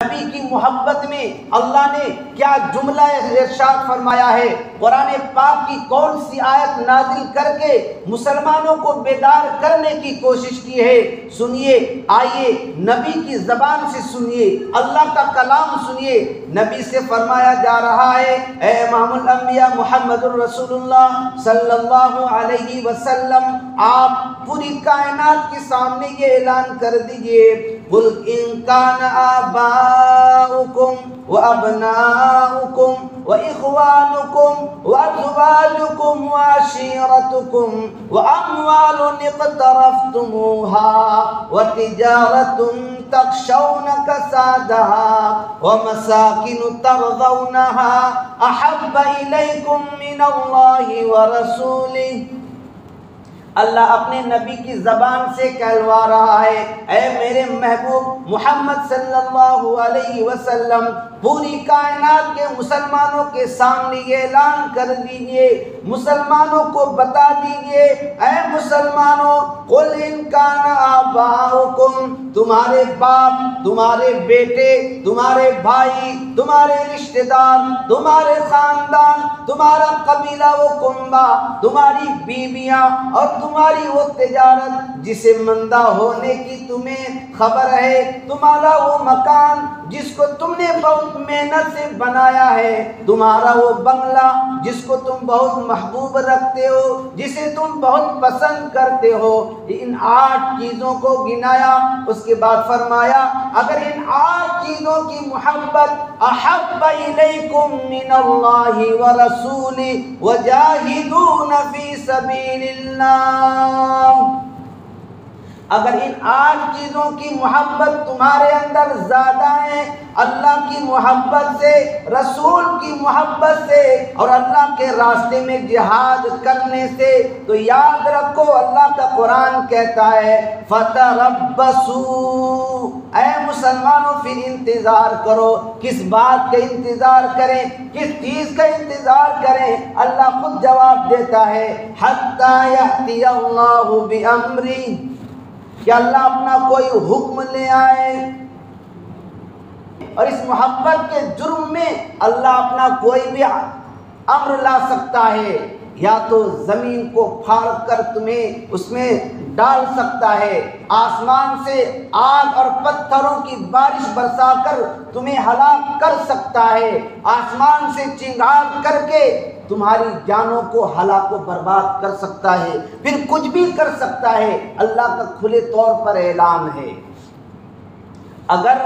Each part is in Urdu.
نبی کی محبت میں اللہ نے کیا جملہ ارشاد فرمایا ہے، قرآن پاک کی کون سی آیت نازل کر کے مسلمانوں کو بیدار کرنے کی کوشش کی ہے، سنیے، آئیے نبی کی زبان سے سنیے، اللہ کا کلام سنیے۔ نبی سے فرمایا جا رہا ہے، اے امام الانبیاء محمد الرسول اللہ صلی اللہ علیہ وسلم، آپ پوری کائنات کے سامنے یہ اعلان کر دیجئے، قُلْ إِن كَانَ آبَاؤُكُمْ وَأَبْنَاؤُكُمْ وَإِخْوَانُكُمْ وَأَزْوَاجُكُمْ وَعَشِيرَتُكُمْ وَأَمْوَالٌ اقْتَرَفْتُمُوهَا وَتِجَارَةٌ تَخْشَوْنَ كَسَادَهَا وَمَسَاكِنُ تَرْضَوْنَهَا أَحَبَّ إِلَيْكُم مِّنَ اللَّهِ وَرَسُولِهِ۔ اللہ اپنے نبی کی زبان سے کہلوا رہا ہے، اے میرے محبوب محمد صلی اللہ علیہ وسلم، پوری کائنات کے مسلمانوں کے سامنے یہ اعلان کر دیجئے، مسلمانوں کو بتا دیجئے، اے مسلمانوں، قُلْ إِن كَانَ آبَاؤُكُمْ، تمہارے باپ، تمہارے بیٹے، تمہارے بھائی، تمہارے رشتہ دار، تمہارے خاندان، تمہارا قبیلہ و کنبہ، تمہاری بیویاں اور تمہاری وہ تجارت جسے مندہ ہونے کی تمہیں خبر ہے، تمہارا وہ مکان جس کو تم نے بہت محنت سے بنایا ہے، تمہارا وہ بنگلہ جس کو تم بہت محبوب رکھتے ہو، جسے تم بہت پسند کرتے ہو، ان 8 چیزوں کو گنایا۔ اس کے بعد فرمایا، اگر ان 8 چیزوں کی محبت احب الیکم من اللہ ورسولہ وجاہدون فی سبیل اللہ، اگر ان 8 چیزوں کی محبت تمہارے اندر زیادہ ہے، اللہ کی محبت سے، رسول کی محبت سے اور اللہ کے راستے میں جہاد کرنے سے، تو یاد رکھو اللہ کا قرآن کہتا ہے فَتَرَبَّصُوا، اے مسلمانوں پھر انتظار کرو۔ کس بات کا انتظار کریں، کس چیز کا انتظار کریں؟ اللہ خود جواب دیتا ہے، حَتَّى يَأْتِيَ اللَّهُ بِأَمْرِهِ، کہ اللہ اپنا کوئی حکم لے آئے، اور اس محبت کے جرم میں اللہ اپنا کوئی بھی امر لا سکتا ہے، یا تو زمین کو پھاڑ کر تمہیں اس میں ڈال سکتا ہے، آسمان سے آگ اور پتھروں کی بارش برسا کر تمہیں ہلاک کر سکتا ہے، آسمان سے چنگھار کر کے تمہاری جانوں کو ہلاک و برباد کر سکتا ہے، پھر کچھ بھی کر سکتا ہے، اللہ کا کھلے طور پر اعلان ہے۔ اگر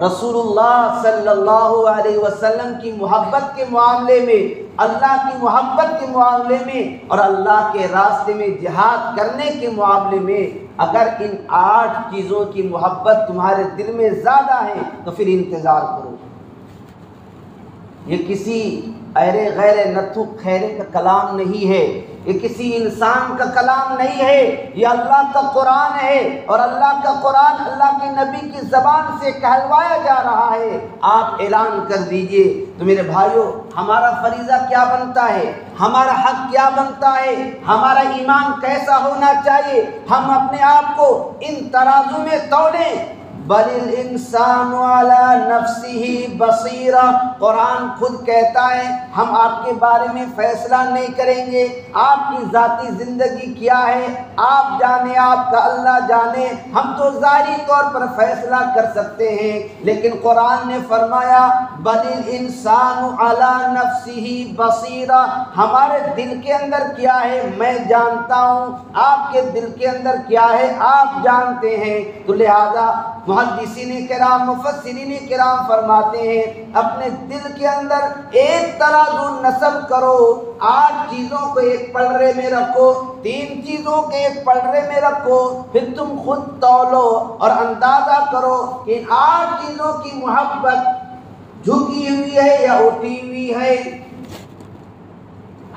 رسول اللہ صلی اللہ علیہ وسلم کی محبت کے معاملے میں، اللہ کی محبت کے معاملے میں اور اللہ کے راستے میں جہاد کرنے کے معاملے میں اگر ان 8 چیزوں کی محبت تمہارے دل میں زیادہ ہے تو پھر انتظار کرو۔ یہ کسی ایرے غیر نتھو خیرے کا کلام نہیں ہے، یہ کسی انسان کا کلام نہیں ہے، یہ اللہ کا قرآن ہے، اور اللہ کا قرآن اللہ کے نبی کی زبان سے کہلوایا جا رہا ہے۔ آپ اعلان کر دیجئے۔ تو میرے بھائیوں، ہمارا فریضہ کیا بنتا ہے، ہمارا حق کیا بنتا ہے، ہمارا ایمان کیسا ہونا چاہیے؟ ہم اپنے آپ کو ان ترازو میں تولیں۔ بل الانسان علی نفسہ بصیرہ، قرآن خود کہتا ہے ہم آپ کے بارے میں فیصلہ نہیں کریں گے، آپ کی ذاتی زندگی کیا ہے آپ جانے، آپ کا اللہ جانے، ہم تو ظاہری طور پر فیصلہ کر سکتے ہیں، لیکن قرآن نے فرمایا بل الانسان علی نفسہ بصیرہ، ہمارے دل کے اندر کیا ہے میں جانتا ہوں، آپ کے دل کے اندر کیا ہے آپ جانتے ہیں۔ تو لہذا محدثین کرام، مفسرین کرام فرماتے ہیں اپنے دل کے اندر ایک ترازو نصب کرو، 8 چیزوں کو ایک پلڑے میں رکھو، 3 چیزوں کے ایک پلڑے میں رکھو، پھر تم خود تولو اور اندازہ کرو کہ ان 8 چیزوں کی محبت جھکی ہوئی ہے یا اٹھی ہوئی ہے۔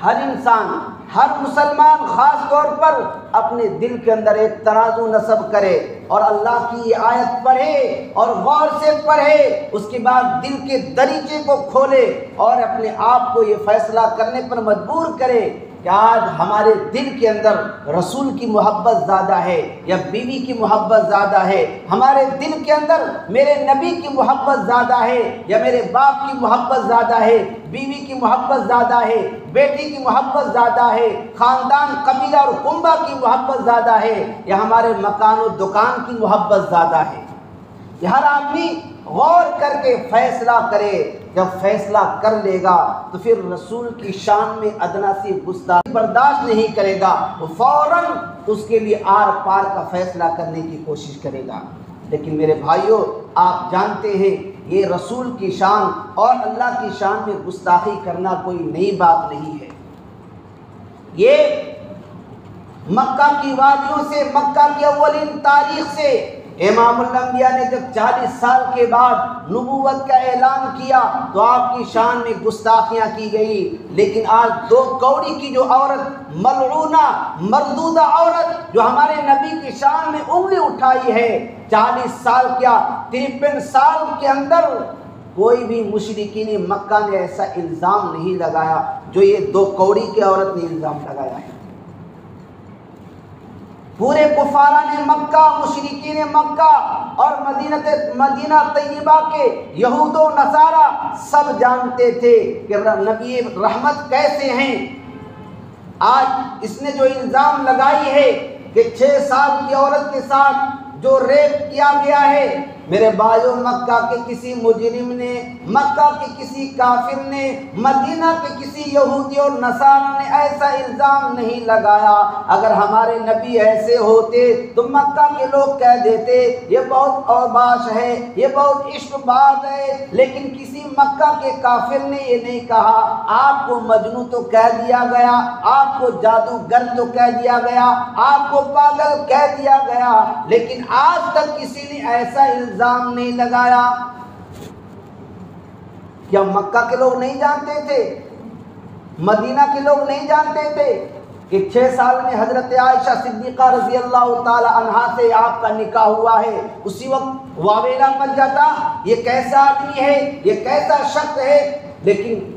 ہر انسان، ہر مسلمان خاص طور پر اپنے دل کے اندر ایک ترازو نصب کرے اور اللہ کی یہ آیت پڑھے اور غور سے پڑھے، اس کے بعد دل کے دریچے کو کھولے اور اپنے آپ کو یہ فیصلہ کرنے پر مجبور کرے کہ آج ہمارے دل کے اندر رسول کی محبت زیادہ ہے یا بیوی کی محبت زیادہ ہے، ہمارے دل کے اندر میرے نبی کی محبت زیادہ ہے یا میرے باپ کی محبت زیادہ ہے، بیوی کی محبت زیادہ ہے، بیٹی کی محبت زیادہ ہے، خاندان قبیلہ اور کنبہ کی محبت زیادہ ہے یا ہمارے مکان و دکان کی محبت زیادہ ہے۔ یہ ہر آدمی غور کر کے فیصلہ کرے، جب فیصلہ کر لے گا تو پھر رسول کی شان میں ادنا سی گستاخی برداشت نہیں کرے گا، وہ فوراً اس کے لیے آر پار کا فیصلہ کرنے کی کوشش کرے گا۔ لیکن میرے بھائیوں، آپ جانتے ہیں یہ رسول کی شان اور اللہ کی شان میں گستاخی کرنا کوئی نئی بات نہیں ہے۔ یہ مکہ کی وادیوں سے، مکہ کی اولین تاریخ سے امام الانبیاء نے جب 40 سال کے بعد نبوت کا اعلان کیا تو آپ کی شان میں گستاخیاں کی گئی، لیکن آج دو کوڑی کی جو عورت، ملعونہ مردودہ عورت جو ہمارے نبی کی شان میں انگلی اٹھائی ہے، 40 سال کیا 53 سال کے اندر کوئی بھی مشرکین مکہ نے ایسا الزام نہیں لگایا جو یہ دو کوڑی کی عورت نے الزام لگایا ہے۔ پورے کفاران مکہ، مشرکین مکہ اور مدینہ طیبہ کے یہود و نصارہ سب جانتے تھے کہ نبی رحمت کیسے ہیں۔ آج اس نے جو الزام لگائی ہے کہ 6 سال کی عورت کے ساتھ جو ریپ کیا گیا ہے، میرے بھائیوں، مکہ کے کسی مجرم نے، مکہ کے کسی کافر نے، مدینہ کے کسی یہودی اور نصارہ نے ایسا الزام نہیں لگایا۔ اگر ہمارے نبی ایسے ہوتے تو مکہ کے لوگ کہہ دیتے یہ بہت اوباش ہے، یہ بہت عشق باز ہے، لیکن کسی مکہ کے کافر نے یہ نہیں کہا۔ آپ کو مجنون تو کہہ دیا گیا، آپ کو جادوگر تو کہہ دیا گیا، آپ کو پاگل کہہ دیا گیا، لیکن آج تک کسی نے ایسا الزام نہیں لگایا۔ کیا مکہ کے لوگ نہیں جانتے تھے، مدینہ کے لوگ نہیں جانتے تھے کہ 6 سال میں حضرت عائشہ صدیقہ رضی اللہ تعالی عنہا سے آپ کا نکاح ہوا ہے؟ اسی وقت واویلا مچ جاتا، یہ کیسا آدمی ہے، یہ کیسا شخص ہے۔ لیکن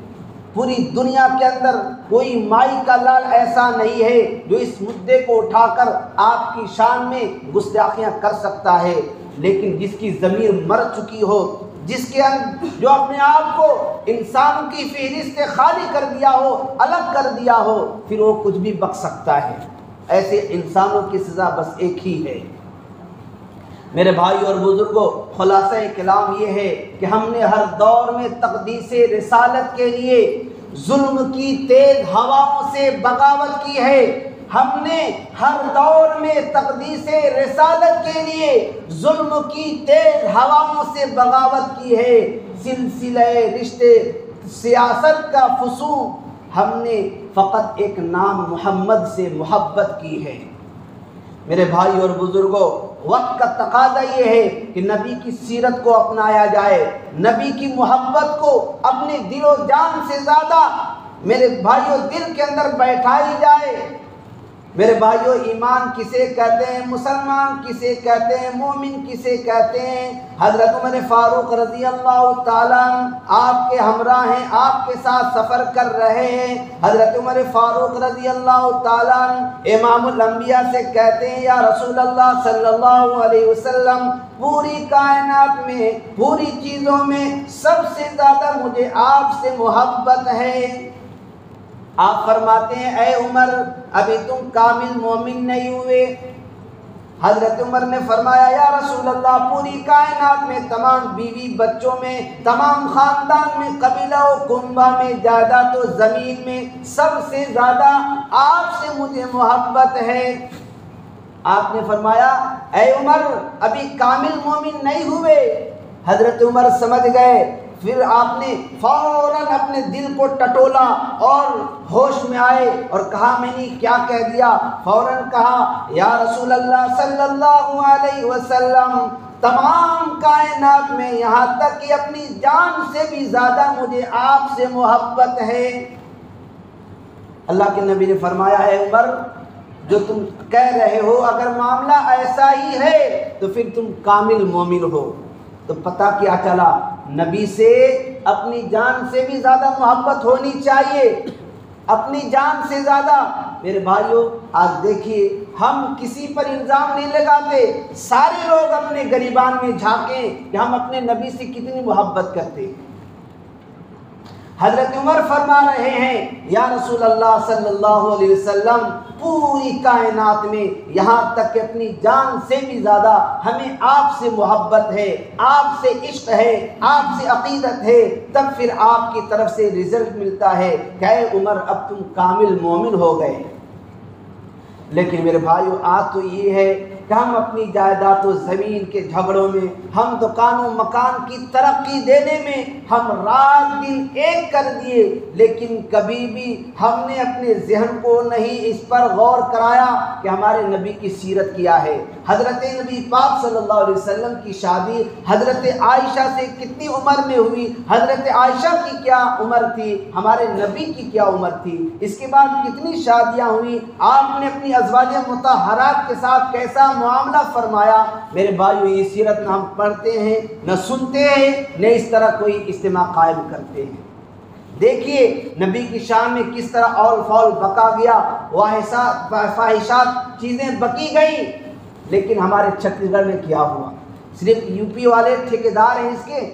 پوری دنیا کے اندر کوئی مائی کا لال ایسا نہیں ہے جو اس مدعے کو اٹھا کر آپ کی شان میں گستاخیاں کر سکتا ہے، لیکن جس کی ضمیر مر چکی ہو، جس کے جو اپنے آپ کو انسانوں کی فہرست سے خالی کر دیا ہو، الگ کر دیا ہو، پھر وہ کچھ بھی بک سکتا ہے۔ ایسے انسانوں کی سزا بس ایک ہی ہے۔ میرے بھائی اور بزرگوں، خلاصہ کلام یہ ہے کہ ہم نے ہر دور میں تقدیس رسالت کے لیے ظلم کی تیز ہواؤں سے بغاوت کی ہے۔ ہم نے ہر دور میں تقدیس رسالت کے لیے ظلم کی تیز ہواؤں سے بغاوت کی ہے۔ سلسلہ رشتے سیاست کا فسوق، ہم نے فقط ایک نام محمد سے محبت کی ہے۔ میرے بھائی اور بزرگوں، وقت کا تقاضا یہ ہے کہ نبی کی سیرت کو اپنایا جائے، نبی کی محبت کو اپنے دل و جان سے زیادہ میرے بھائیوں دل کے اندر بیٹھائی جائے۔ میرے بھائیوں، ایمان کسے کہتے ہیں، مسلمان کسے کہتے ہیں، مومن کسے کہتے ہیں؟ حضرت عمر فاروق رضی اللہ تعالیٰ آپ کے ہمراہ ہیں، آپ کے ساتھ سفر کر رہے ہیں۔ حضرت عمر فاروق رضی اللہ تعالیٰ امام الانبیاء سے کہتے ہیں، یا رسول اللہ صلی اللہ علیہ وسلم، پوری کائنات میں، پوری چیزوں میں سب سے زیادہ مجھے آپ سے محبت ہے۔ آپ فرماتے ہیں، اے عمر، ابھی تم کامل مومن نہیں ہوئے۔ حضرت عمر نے فرمایا، یا رسول اللہ، پوری کائنات میں، تمام بیوی بچوں میں، تمام خاندان میں، قبیلہ و کنبہ میں، جائیداد و زمین میں سب سے زیادہ آپ سے مجھے محبت ہے۔ آپ نے فرمایا، اے عمر، ابھی کامل مومن نہیں ہوئے۔ حضرت عمر سمجھ گئے، پھر آپ نے فوراً اپنے دل کو ٹٹولا اور ہوش میں آئے اور کہا، میں نے کیا کہہ دیا؟ فوراً کہا، یا رسول اللہ صلی اللہ علیہ وسلم، تمام کائنات میں، یہاں تک کہ اپنی جان سے بھی زیادہ مجھے آپ سے محبت ہے۔ اللہ کے نبی نے فرمایا، ہے عمر، جو تم کہہ رہے ہو اگر معاملہ ایسا ہی ہے تو پھر تم کامل مومن ہو۔ تو پتہ کیا چلا، نبی سے اپنی جان سے بھی زیادہ محبت ہونی چاہیے۔ اپنی جان سے زیادہ۔ میرے بھائیوں آج دیکھیے ہم کسی پر الزام نہیں لگاتے، سارے لوگ اپنے گریبان میں جھانکیں کہ ہم اپنے نبی سے کتنی محبت کرتے ہیں۔ حضرت عمر فرما رہے ہیں یا رسول اللہ صلی اللہ علیہ وسلم، پوری کائنات میں یہاں تک کہ اپنی جان سے بھی زیادہ ہمیں آپ سے محبت ہے، آپ سے عشق ہے، آپ سے عقیدت ہے، تب پھر آپ کی طرف سے رزلٹ ملتا ہے کہ اے عمر اب تم کامل مومن ہو گئے۔ لیکن میرے بھائیو آج تو یہ ہے کہ ہم اپنی جائیداد و زمین کے جھگڑوں میں، ہم دکان و مکان کی ترقی دینے میں ہم رات دن ایک کر دیے، لیکن کبھی بھی ہم نے اپنے ذہن کو نہیں اس پر غور کرایا کہ ہمارے نبی کی سیرت کیا ہے۔ حضرت نبی پاک صلی اللہ علیہ وسلم کی شادی حضرت عائشہ سے کتنی عمر میں ہوئی، حضرت عائشہ کی کیا عمر تھی، ہمارے نبی کی کیا عمر تھی، اس کے بعد کتنی شادیاں ہوئی، آپ نے اپنی ازواج مطہرات کے ساتھ کیسا معاملہ فرمایا۔ میرے بھائیو یہ سیرت نہ ہم پڑھتے ہیں، نہ سنتے ہیں، نہ اس طرح کوئی اجتماع قائم کرتے ہیں۔ دیکھیے نبی کی شان میں کس طرح اول فول بکا گیا، فاحشات چیزیں بکی گئیں، لیکن ہمارے چھتیس گڑھ میں کیا ہوا؟ صرف یو پی والے ٹھیکیدار ہیں، اس کے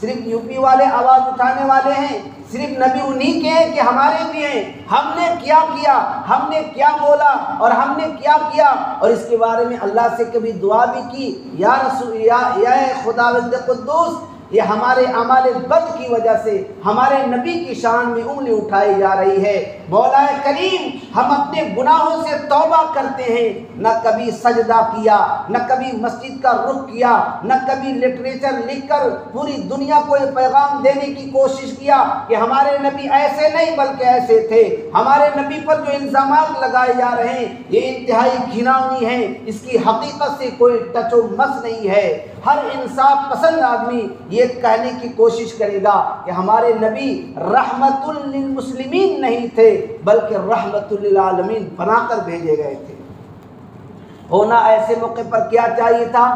صرف یو پی والے آواز اٹھانے والے ہیں، صرف نبی انہی کے ہیں کہ ہمارے بھی ہیں؟ ہم نے کیا کیا، ہم نے کیا بولا اور ہم نے کیا کیا، اور اس کے بارے میں اللہ سے کبھی دعا بھی کی یا رسول یا خداوند قدوس یہ ہمارے اعمال بد کی وجہ سے ہمارے نبی کی شان میں انگلی اٹھائی جا رہی ہے۔ مولا کریم ہم اپنے گناہوں سے توبہ کرتے ہیں، نہ کبھی سجدہ کیا، نہ کبھی مسجد کا رخ کیا، نہ کبھی لٹریچر لکھ کر پوری دنیا کو یہ پیغام دینے کی کوشش کیا کہ ہمارے نبی ایسے نہیں بلکہ ایسے تھے۔ ہمارے نبی پر جو الزامات لگائے جا رہے ہیں یہ انتہائی گھناؤنی ہیں، اس کی حقیقت سے کوئی ٹچ و مس نہیں ہے۔ ہر انصاف پسند آدمی یہ کہنے کی کوشش کرے گا کہ ہمارے نبی رحمت للمسلمین نہیں تھے بلکہ رحمت للعالمین بنا کر بھیجے گئے تھے۔ ہونا ایسے موقع پر کیا چاہیے تھا؟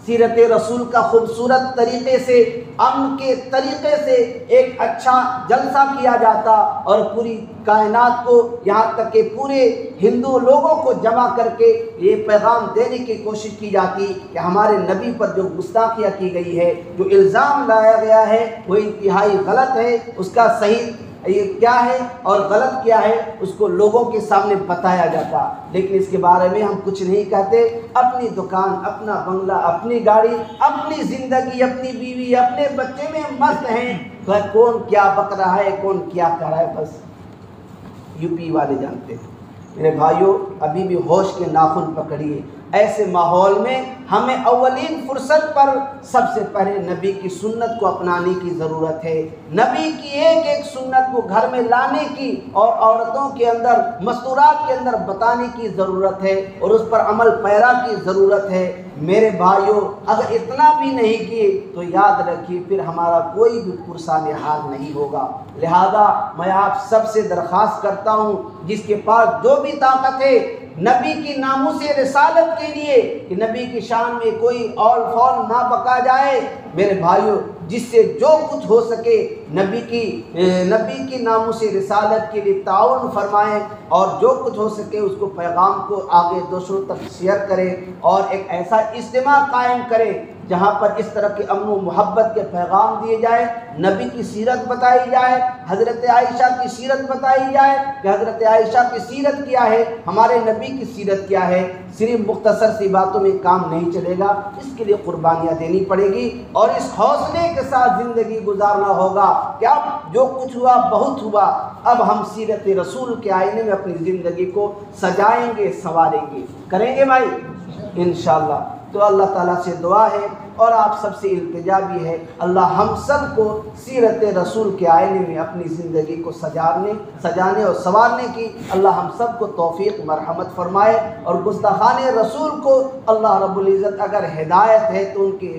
سیرت رسول کا خوبصورت طریقے سے، امن کے طریقے سے ایک اچھا جلسہ کیا جاتا اور پوری کائنات کو، یہاں تک کہ پورے ہندو لوگوں کو جمع کر کے یہ پیغام دینے کی کوشش کی جاتی کہ ہمارے نبی پر جو گستاخیاں کی گئی ہے، جو الزام لایا گیا ہے وہ انتہائی غلط ہے، اس کا صحیح یہ کیا ہے اور غلط کیا ہے اس کو لوگوں کے سامنے بتایا جاتا، لیکن اس کے بارے میں ہم کچھ نہیں کہتے۔ اپنی دکان، اپنا بنگلہ، اپنی گاڑی، اپنی زندگی، اپنی بیوی، اپنے بچے میں مست ہیں، کون کیا بک رہا ہے، کون کیا کر رہا ہے، بس یو پی والے جانتے ہیں۔ میرے بھائیوں ابھی بھی ہوش کے ناخن پکڑیے۔ ایسے ماحول میں ہمیں اولین فرصت پر سب سے پہلے نبی کی سنت کو اپنانے کی ضرورت ہے، نبی کی ایک ایک سنت کو گھر میں لانے کی اور عورتوں کے اندر، مستورات کے اندر بتانے کی ضرورت ہے اور اس پر عمل پیرا کی ضرورت ہے۔ میرے بھائیوں اگر اتنا بھی نہیں کیے تو یاد رکھیے پھر ہمارا کوئی بھی پرسان حال نہیں ہوگا۔ لہذا میں آپ سب سے درخواست کرتا ہوں جس کے پاس جو بھی طاقت ہے نبی کی ناموس رسالت کے لیے کہ نبی کی شان میں کوئی اول فول نہ بکا جائے، میرے بھائیوں جس سے جو کچھ ہو سکے نبی کی ناموس رسالت کے لیے تعاون فرمائیں اور جو کچھ ہو سکے اس کو پیغام کو آگے دوسروں تک شیئر کریں اور ایک ایسا اجتماع قائم کریں جہاں پر اس طرح کے امن و محبت کے پیغام دیے جائے، نبی کی سیرت بتائی جائے، حضرت عائشہ کی سیرت بتائی جائے کہ حضرت عائشہ کی سیرت کیا ہے، ہمارے نبی کی سیرت کیا ہے۔ صرف مختصر سی باتوں میں کام نہیں چلے گا، اس کے لیے قربانیاں دینی پڑے گی اور اس حوصلے کے ساتھ زندگی گزارنا ہوگا کہ اب جو کچھ ہوا بہت ہوا، اب ہم سیرت رسول کے آئینے میں اپنی زندگی کو سجائیں گے، سنواریں گے، کریں گے بھائی انشاءاللہ۔ تو اللہ تعالیٰ سے دعا ہے اور آپ سب سے التجا بھی ہے، اللہ ہم سب کو سیرت رسول کے آئینے میں اپنی زندگی کو سجانے اور سنوارنے کی اللہ ہم سب کو توفیق مرحمت فرمائے، اور گستاخان رسول کو اللہ رب العزت اگر ہدایت ہے تو ان کی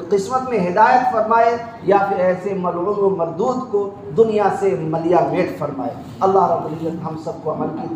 قسمت میں ہدایت فرمائے، یا پھر ایسے ملعون و مردود کو دنیا سے ملیا میٹ فرمائے۔ اللہ رب العزت ہم سب کو عمل کی